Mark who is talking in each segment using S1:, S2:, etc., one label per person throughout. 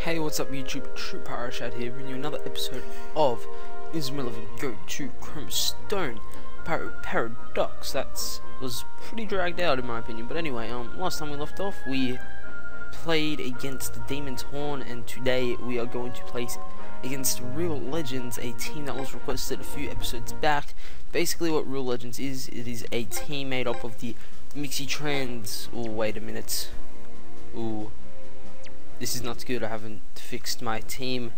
S1: Hey, what's up YouTube? TruePyroShad here, bringing you another episode of Inazuma Go to Chrono Stone Pyro Paradox. That was pretty dragged out in my opinion, but anyway, last time we left off, we played against the Demon's Horn, and today we are going to play against Real Legends, a team that was requested a few episodes back. Basically what Real Legends is, it is a team made up of the Mixie Trans. Oh, wait a minute. Ooh. This is not good, I haven't fixed my team.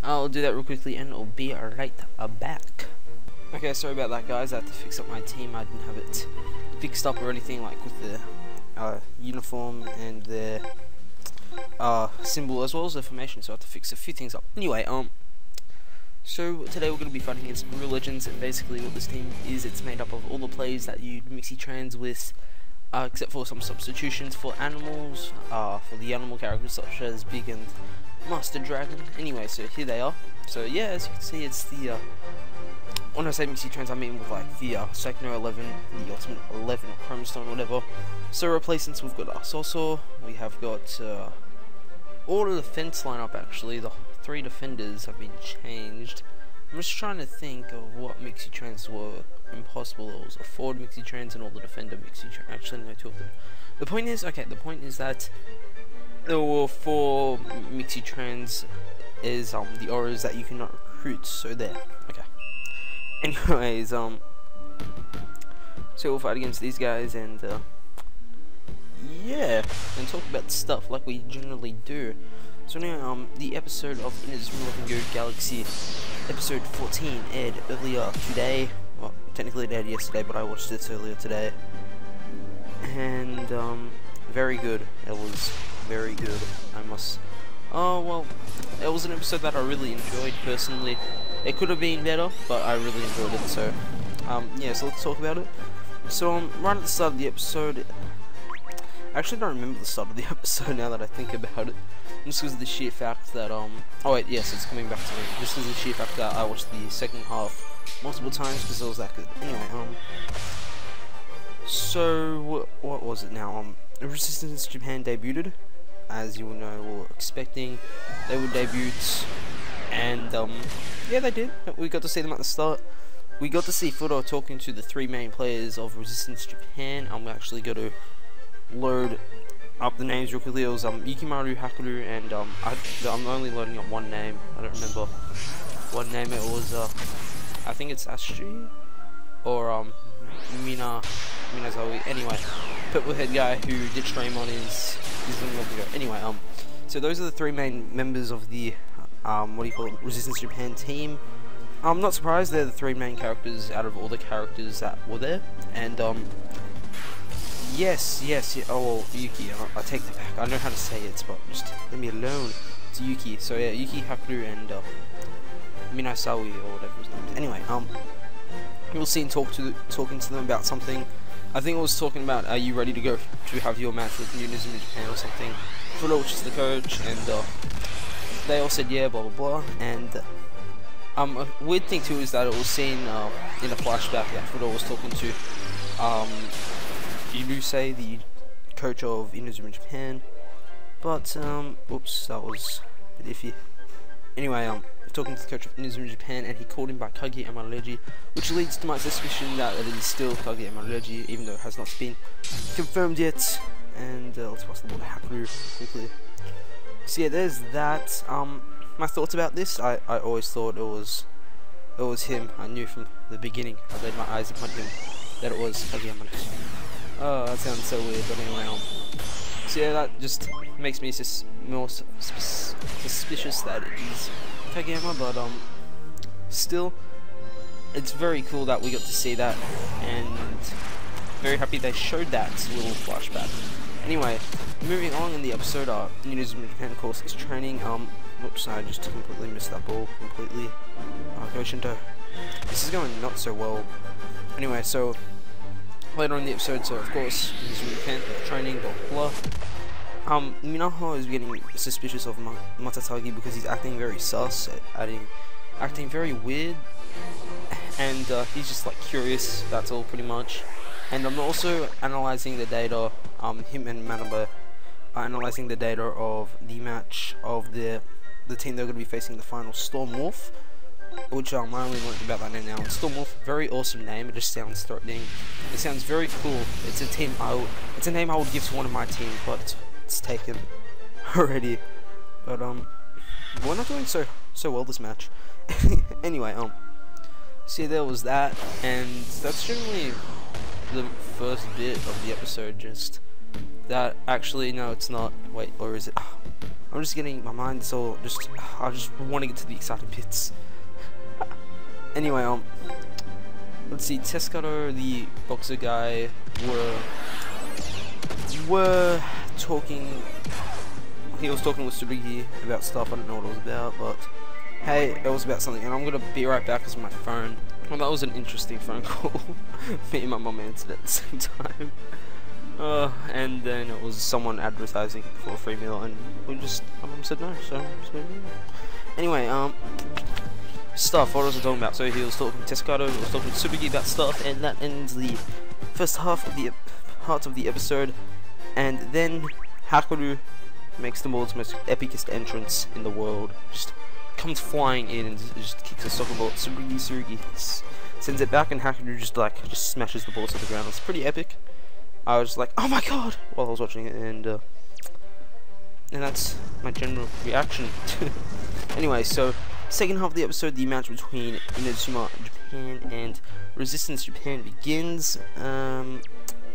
S1: I'll do that real quickly and I'll be right back. Okay, sorry about that guys, I had to fix up my team. I didn't have it fixed up or anything, like with the uniform and the symbol as well as the formation, so I had to fix a few things up. Anyway, so today we're going to be fighting against Real Legends, and basically what this team is, it's made up of all the players that you Mixie Trans with, except for some substitutions for animals, for the animal characters such as Big and Master Dragon. Anyway, so here they are. So yeah, as you can see, it's the, when I say Mixie Trans, I mean with like the Psycho 11, the Ultimate 11, or Chrono Stone, whatever. So replacements, we've got our Soso, we have got all of the defense lineup actually. The 3 defenders have been changed. I'm just trying to think of what Mixie Trans were impossible. It was a forward Mixie Trans and all the defender Mixie Trans. Actually, no, 2 of them. The point is, okay, the point is that there were 4 Mixie Trans is the auras that you cannot recruit. So there. Okay. Anyways, so we'll fight against these guys and yeah, and talk about stuff like we generally do. So anyway, the episode of Inazuma Go Galaxy, episode 14, aired earlier today. Well, technically it aired yesterday, but I watched it earlier today. And, very good. It was very good, I must... Oh, well, it was an episode that I really enjoyed, personally. It could have been better, but I really enjoyed it, so... yeah, so let's talk about it. So, right at the start of the episode... I actually don't remember the start of the episode now that I think about it. Just because of the sheer fact that, oh wait, yes, it's coming back to me. Just because of the sheer fact that I watched the second half multiple times because it was that good. Anyway, so, what was it now? Resistance Japan debuted, as you will know or expecting. They would debut, and, yeah, they did. We got to see them at the start. We got to see Furo talking to the 3 main players of Resistance Japan. I'm actually going to load up the names real quickly. It was Yukimaru, Hakuryu, and I'm only loading up one name. I don't remember what name it was. I think it's Astri or Minazawi. Anyway, purple head guy who did stream on his ago. Anyway, so those are the 3 main members of the what do you call it, Resistance Japan team. I'm not surprised they're the 3 main characters out of all the characters that were there, and yes, oh well, Yuki, I take that back. I know how to say it, but just leave me alone. It's Yuki. So yeah, Yuki, Hakuryu, and Minasawi, or whatever his name is. Anyway, we'll see and talking to them about something. I think it was talking about, are you ready to go to have your match with Inazuma Japan or something? Furo, which is the coach, and they all said yeah, blah blah blah. And a weird thing too is that it was seen in a flashback that Furo was talking to Yurusei, the coach of Inazuma Japan, but, oops, that was a bit iffy. Anyway, talking to the coach of Inazuma Japan, and he called him by Kage-Ama Reji, which leads to my suspicion that it is still Kage-Ama Reji, even though it has not been confirmed yet. And, let's pass the ball to Hakuryu quickly. So yeah, there's that. My thoughts about this, I always thought it was him. I knew from the beginning, I laid my eyes upon him, that it was Kage-Ama Reji. Oh, that sounds so weird, but anyway, so yeah, that just makes me more suspicious that it is Kage-Ama, but still, it's very cool that we got to see that, and very happy they showed that little flashback. Anyway, moving on in the episode, Inazuma Japan, of course, is training. Whoops, I just completely missed that ball completely. Go Shinto. This is going not so well. Anyway, so later on in the episode, so of course, Inazuma Japan training, blah blah. Minaho is getting suspicious of Matatagi because he's acting very sus, acting very weird, and he's just like curious, that's all pretty much. And I'm also analysing the data him and Manaba analyzing the data of the match of the team they're going to be facing, the final Storm Wolf, which I only learned about that name now. Storm Wolf, very awesome name. It just sounds threatening. It sounds very cool. It's a name I would give to one of my teams, but it's taken already. But we're not doing so well this match. Anyway, see, there was that, and that's generally the first bit of the episode. Just that. Actually, no, it's not. Wait, or is it? I'm just getting my mind so I just want to get to the exciting bits. Anyway, let's see. Tescato, the boxer guy, were talking. He was talking with Tsurugi about stuff. I don't know what it was about, but hey, it was about something. And I'm gonna be right back because my phone. Well, that was an interesting phone call. Me and my mum answered at the same time. And then it was someone advertising for a free meal, and my mum said no. So anyway, stuff. What was I talking about? So he was talking to Tescato, he was talking to Tsurugi about stuff, and that ends the first half of the episode. And then Hakoru makes the world's most epicest entrance in the world. Just comes flying in and just kicks a soccer ball. Tsurugi sends it back, and Hakoru just smashes the ball to the ground. It's pretty epic. I was like, oh my god, while I was watching it, and that's my general reaction. Anyway, so second half of the episode, the match between Inazuma Japan and Resistance Japan begins.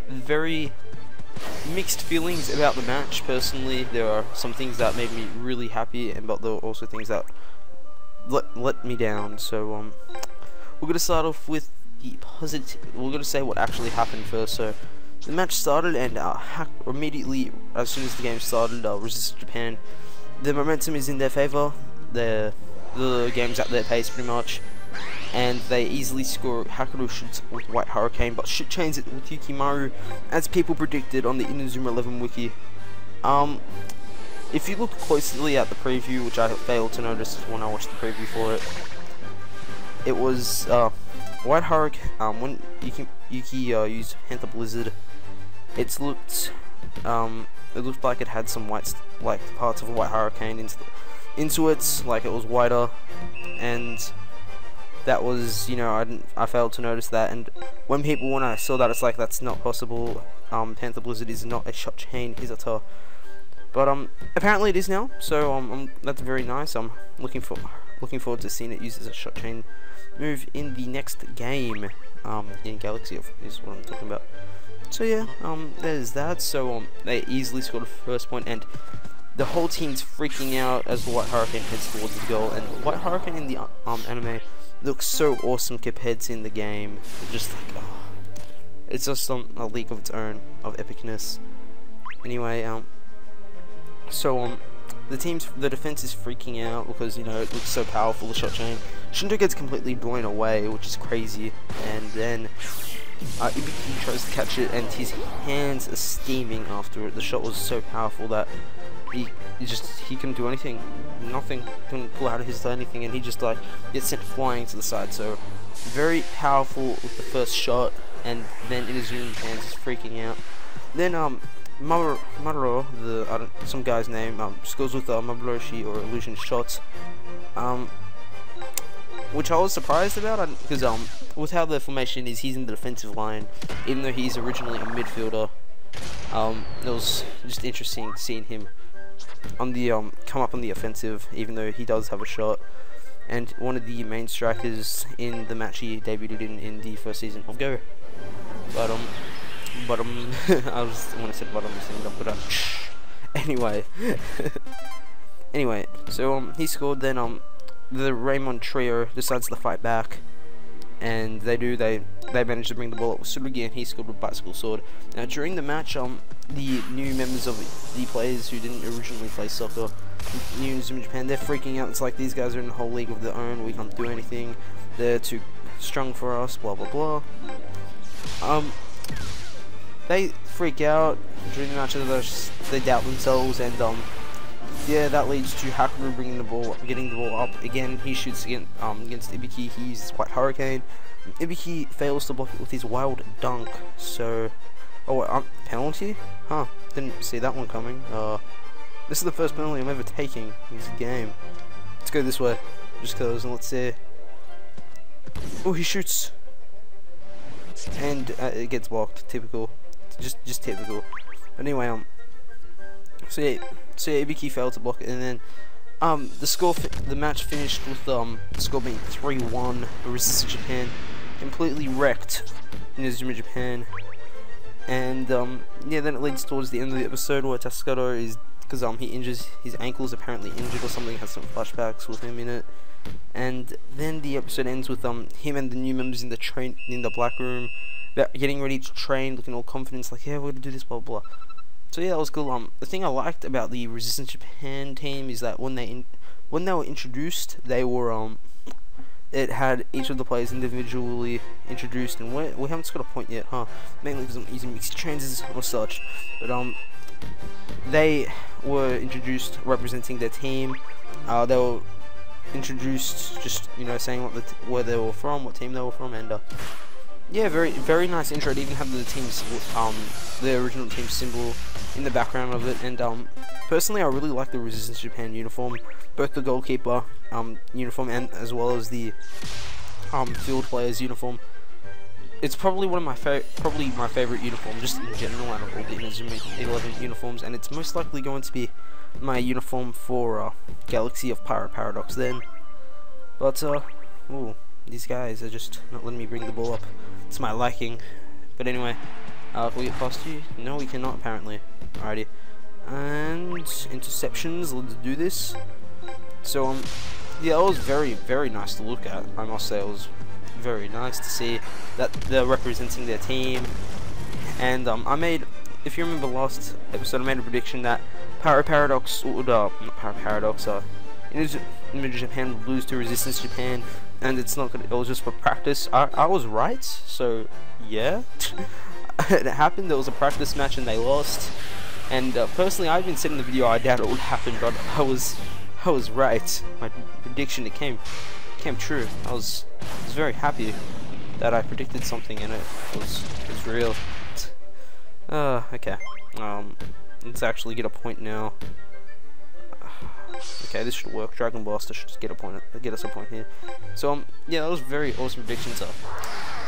S1: Very mixed feelings about the match. Personally, there are some things that made me really happy, but there were also things that let me down. So we're gonna start off with the positive. We're gonna say what actually happened first. So the match started, and immediately as soon as the game started, Resistance Japan, the momentum is in their favor. The game's at their pace pretty much, and they easily score. Hakoru shoots with White Hurricane, but chains it with Yukimaru, as people predicted on the Inazuma 11 wiki. If you look closely at the preview, which I failed to notice when I watched the preview for it, it was White Hurricane. When Yuki used Panther Blizzard, it looked like it had some parts of a White Hurricane into it, like it was whiter, and that was, I failed to notice that. And when I saw that, it's like, that's not possible. Panther Blizzard is not a shot chain Izata, but apparently it is now. So that's very nice. I'm looking forward to seeing it used as a shot chain move in the next game. In Galaxy is what I'm talking about. So yeah, there's that. So they easily scored a first point, and the whole team's freaking out as the White Hurricane heads towards the goal. And White Hurricane in the anime looks so awesome compared to in the game. Just like, it's just a league of its own of epicness. Anyway, the defense is freaking out because, it looks so powerful, the shot chain. Shinto gets completely blown away, which is crazy, and then Ibiki tries to catch it, and his hands are steaming after it. The shot was so powerful that he couldn't do anything. Nothing. Couldn't pull out of his anything, and he just gets sent flying to the side. So very powerful with the first shot, and then Inazuma's hands is freaking out. Then Maruro, some guy's name, scores with Maboroshi or illusion shots, which I was surprised about, because with how the formation is, he's in the defensive line, even though he's originally a midfielder. It was just interesting seeing him on the come up on the offensive, even though he does have a shot, and one of the main strikers in the match he debuted in the first season of Go. But I was when I said bottom, but anyway, so he scored. Then the Raymond trio decides to fight back, and they managed to bring the ball up with Tsurugi, and he scored with Bicycle Sword. Now during the match, the new members of the players who didn't originally play soccer, new in Japan, they're freaking out. It's like, these guys are in a whole league of their own, we can't do anything, they're too strong for us, blah blah blah. They freak out during the match, they doubt themselves, and yeah, that leads to Hakoru getting the ball up again. He shoots against Ibiki. He uses White Hurricane. Ibiki fails to block it with his wild dunk. So, penalty? Huh? didn't see that one coming. This is the first penalty I'm ever taking in this game. Let's go this way, just cause, and let's see. Oh, he shoots, and it gets blocked. Typical, just typical. But anyway, so yeah, Ibiki failed to block it, and then the match finished with the score being 3-1. Resistance Japan completely wrecked Inazuma Japan, and yeah, then it leads towards the end of the episode where Tasukato is, because he injures his ankles, apparently injured or something, has some flashbacks with him in it, and then the episode ends with him and the new members in the black room getting ready to train, looking all confident, like, yeah, we're gonna do this, blah blah blah. So yeah, that was cool. The thing I liked about the Resistance Japan team is that when they were introduced, they were it had each of the players individually introduced, and we haven't got a point yet, huh? Mainly because I'm using mixed chances or such, but they were introduced representing their team. They were introduced just, you know, saying where they were from, what team they were from, and yeah, very nice intro. It even had the team's the original team symbol in the background of it, and personally I really like the Resistance Japan uniform, both the goalkeeper uniform and as well as the field players uniform. It's probably one of my favorite uniform just in general out of all the Inazuma 11 uniforms, and it's most likely going to be my uniform for Galaxy of Pyro Paradox then. But ooh, these guys are just not letting me bring the ball up. It's my liking. But anyway, can we get past you? No, we cannot apparently. Alrighty. And interceptions, let's do this. So yeah, it was very nice to look at. I must say, it was very nice to see that they're representing their team. And I made, if you remember last episode, I made a prediction that Pyro Paradox would not Pyro Paradox, Inazuma Japan would lose to Resistance Japan, and it's not gonna, it was just for practice. I was right, so yeah. It happened. There was a practice match and they lost, and personally I even said in the video I doubt it would happen, but I was right. My prediction, it came true. I was very happy that I predicted something and it was real. Okay, let's actually get a point now. Okay, this should work. Dragon Blaster should just get us a point here. So yeah, that was very awesome predictions.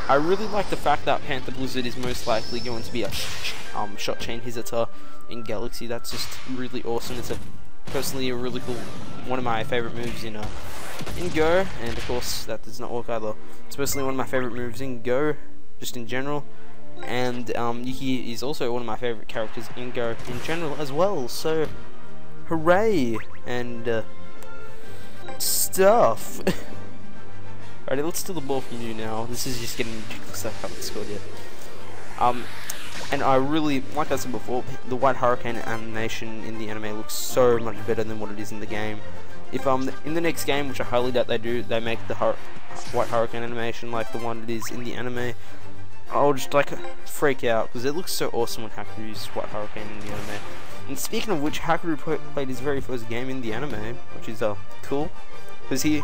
S1: I really like the fact that Panther Blizzard is most likely going to be a shot chain Hizuta in Galaxy. That's just really awesome. It's personally a really cool, one of my favorite moves in Go, and of course that does not work either. It's personally one of my favorite moves in Go, just in general. And Yuki is also one of my favorite characters in Go in general as well. So hooray and stuff. Alright, let's steal the ball from you now. This is just getting ridiculous. I haven't scored yet. And I really, like I said before, the White Hurricane animation in the anime looks so much better than what it is in the game. If in the next game, which I highly doubt they do, they make the White Hurricane animation like the one it is in the anime, I'll just like freak out because it looks so awesome when Hakuryu's uses White Hurricane in the anime. And speaking of which, Hakuryu played his very first game in the anime, which is cool, because he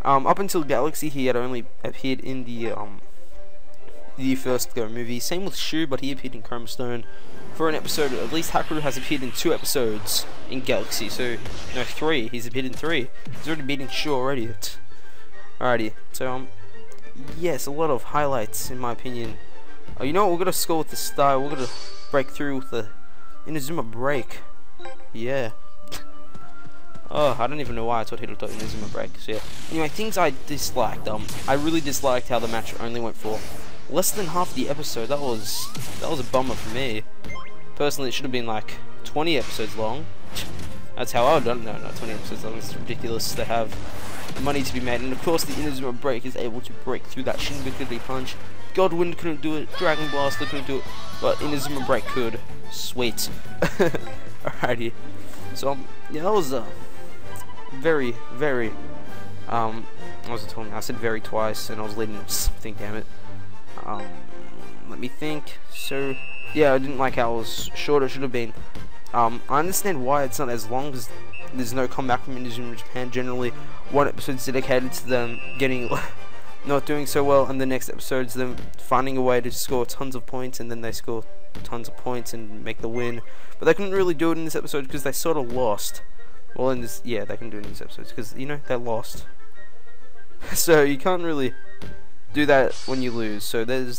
S1: up until Galaxy he had only appeared in the first Go movie. Same with Shu, but he appeared in Chrome Stone for an episode. At least Hakuryu has appeared in 2 episodes in Galaxy, so no, 3. He's appeared in 3. He's already beaten Shu already. Alrighty, so yes, a lot of highlights in my opinion. You know what, we're gonna score with the style. We're gonna break through with the Inazuma break. Yeah. Oh, I don't even know why I thought he'd have done Inazuma break. So yeah. Anyway, things I disliked. I really disliked how the match only went for less than half the episode. That was a bummer for me. Personally, it should have been like 20 episodes long. That's how I would have done it. No, not 20 episodes long. It's ridiculous. They have money to be made, and of course the Inazuma break is able to break through that Shinbikuri punch. Godwind couldn't do it. Dragon Blaster couldn't do it, but Inazuma break could. Sweet. Alrighty. So yeah, that was very. What was I telling you? I said very twice, and I was leading something. Damn it. Let me think. So yeah, I didn't like how it was short. It should have been. I understand why it's not as long, because there's no comeback from Inazuma Japan. Generally, one episode's dedicated to them getting not doing so well, and the next episode's them finding a way to score tons of points, and then they score tons of points and make the win. But they couldn't really do it in this episode because they sort of lost. Well, in this, yeah, they can do it in this episode because, you know, they lost. So you can't really do that when you lose. So there's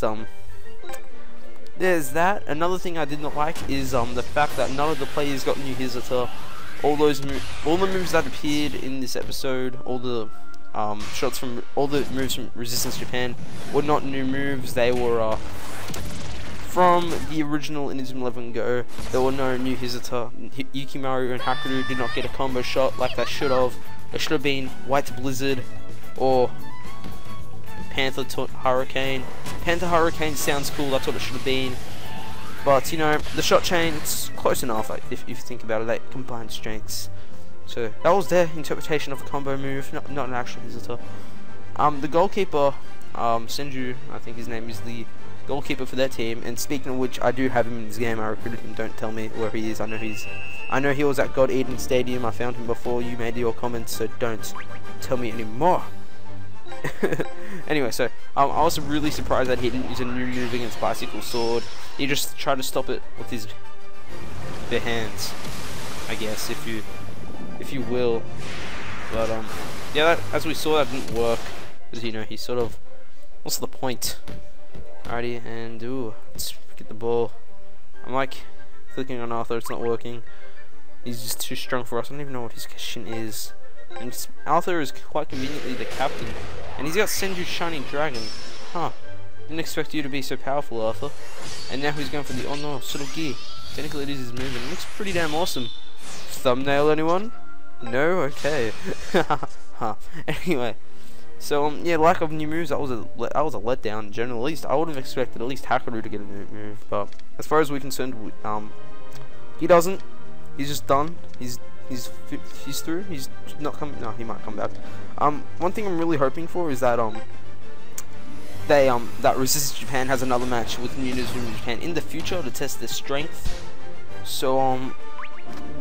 S1: that. Another thing I did not like is the fact that none of the players got new Hizuta. All the moves that appeared in this episode, all the moves from Resistance Japan were not new moves. They were from the original Inazuma 11 Go. There were no new Hizuta. Yukimaru and Hakuryu did not get a combo shot like they should have. It should have been White Blizzard or Panther Hurricane. Panther Hurricane sounds cool, that's what it should have been. But, you know, the shot chain, it's close enough, like, if you think about it, they combine strengths. So, that was their interpretation of a combo move, not an actual Hizuta. The goalkeeper, Senju, I think his name is the goalkeeper for their team, and speaking of which, I do have him in this game. I recruited him. Don't tell me where he is. I know he was at God Eden Stadium. I found him before you made your comments, so don't tell me anymore. Anyway, so I was really surprised that he didn't use a new move against Bicycle Sword. He just tried to stop it with his bare hands, I guess, if you will. But yeah, that, as we saw, that didn't work because, you know, he sort of, what's the point? Alrighty, and ooh, let's get the ball. I'm like clicking on Arthur, it's not working. He's just too strong for us. I don't even know what his Kashin is. And Arthur is quite conveniently the captain. And he's got Senju's Shining Dragon. Huh. Didn't expect you to be so powerful, Arthur. And now he's going for the Ono Surugi. Technically it is his move, and it looks pretty damn awesome. Thumbnail, anyone? No? Okay. Huh. Anyway. So, yeah, lack of new moves, that was a letdown in general. At least, I would have expected at least Hakuryu to get a new move. But, as far as we're concerned, he doesn't. He's just done. He's through. He's not coming. No, he might come back. One thing I'm really hoping for is that that Resistance Japan has another match with new Inazuma Japan in the future to test their strength. So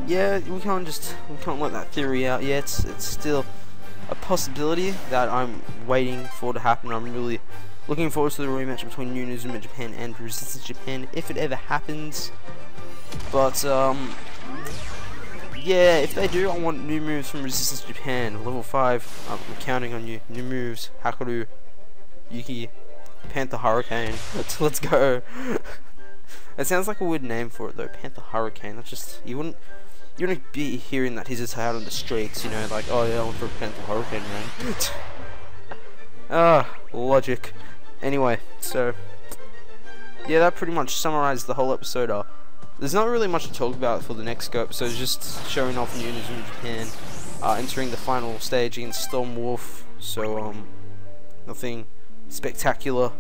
S1: yeah, we can't let that theory out yet. It's still a possibility that I'm waiting for to happen. I'm really looking forward to the rematch between New Inazuma Japan and Resistance Japan if it ever happens. But yeah, if they do, I want new moves from Resistance Japan. Level 5, I'm counting on you. New moves, Hakuryu, Yuki, Panther Hurricane. Let's go. It sounds like a weird name for it though, Panther Hurricane. That's just, you wouldn't be hearing that he's just out on the streets, you know, like, oh yeah, I went for a Panther Hurricane, man. Logic. Anyway, so yeah, that pretty much summarized the whole episode. There's not really much to talk about for the next go episode. It's just showing off new Inazuma Japan, entering the final stage against Storm Wolf. So nothing spectacular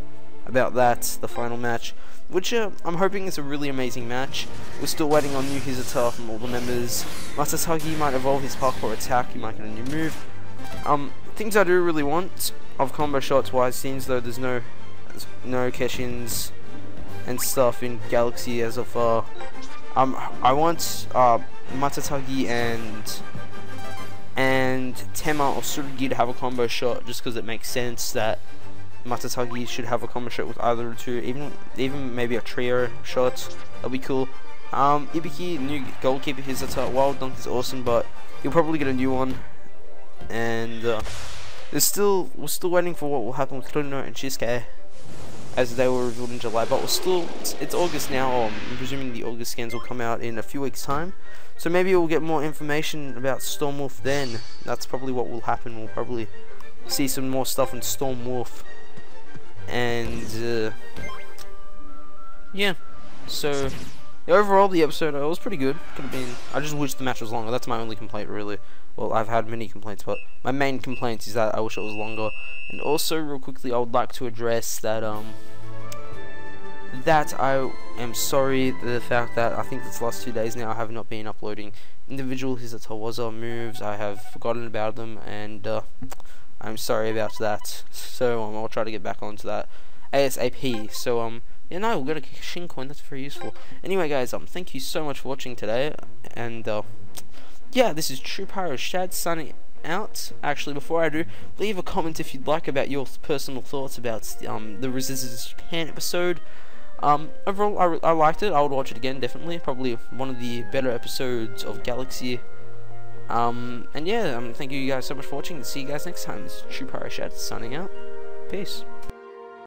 S1: about that. The final match, which I'm hoping is a really amazing match. We're still waiting on new Hizuta from all the members. Matsutagi might evolve his parkour attack. He might get a new move. Things I do really want of combo shots wise, seems though there's no Keshins and stuff in Galaxy as of far. I want Matsutagi and Tema or Tsurugi to have a combo shot, just because it makes sense that Matsutagi should have a combo shot with either of the two, even maybe a trio shot. That'll be cool. Ibiki, new goalkeeper, Hizuta. Wild Dunk is awesome, but he'll probably get a new one. And we're still waiting for what will happen with Chrono and Shisuke, as they were revealed in July. But it's August now. I'm presuming the August scans will come out in a few weeks' time. So maybe we'll get more information about Storm Wolf then. That's probably what will happen. We'll probably see some more stuff in Storm Wolf. And yeah, so overall the episode was pretty good. Could have been. I just wish the match was longer. That's my only complaint, really. Well, I've had many complaints, but my main complaint is that I wish it was longer. And also, real quickly, I would like to address that that I am sorry the fact that I think this last 2 days now I have not been uploading individual Hizuta moves. I have forgotten about them, and I'm sorry about that. So I'll try to get back onto that ASAP. So yeah, no, we'll get a Shin coin. That's very useful. Anyway, guys, thank you so much for watching today, and yeah, this is TruePyroShad signing out. Actually, before I do, leave a comment if you'd like about your personal thoughts about the Resistance Japan episode. Overall, I liked it. I would watch it again, definitely. Probably one of the better episodes of Galaxy. And yeah, thank you guys so much for watching. See you guys next time. This is TruePyroShad signing out. Peace.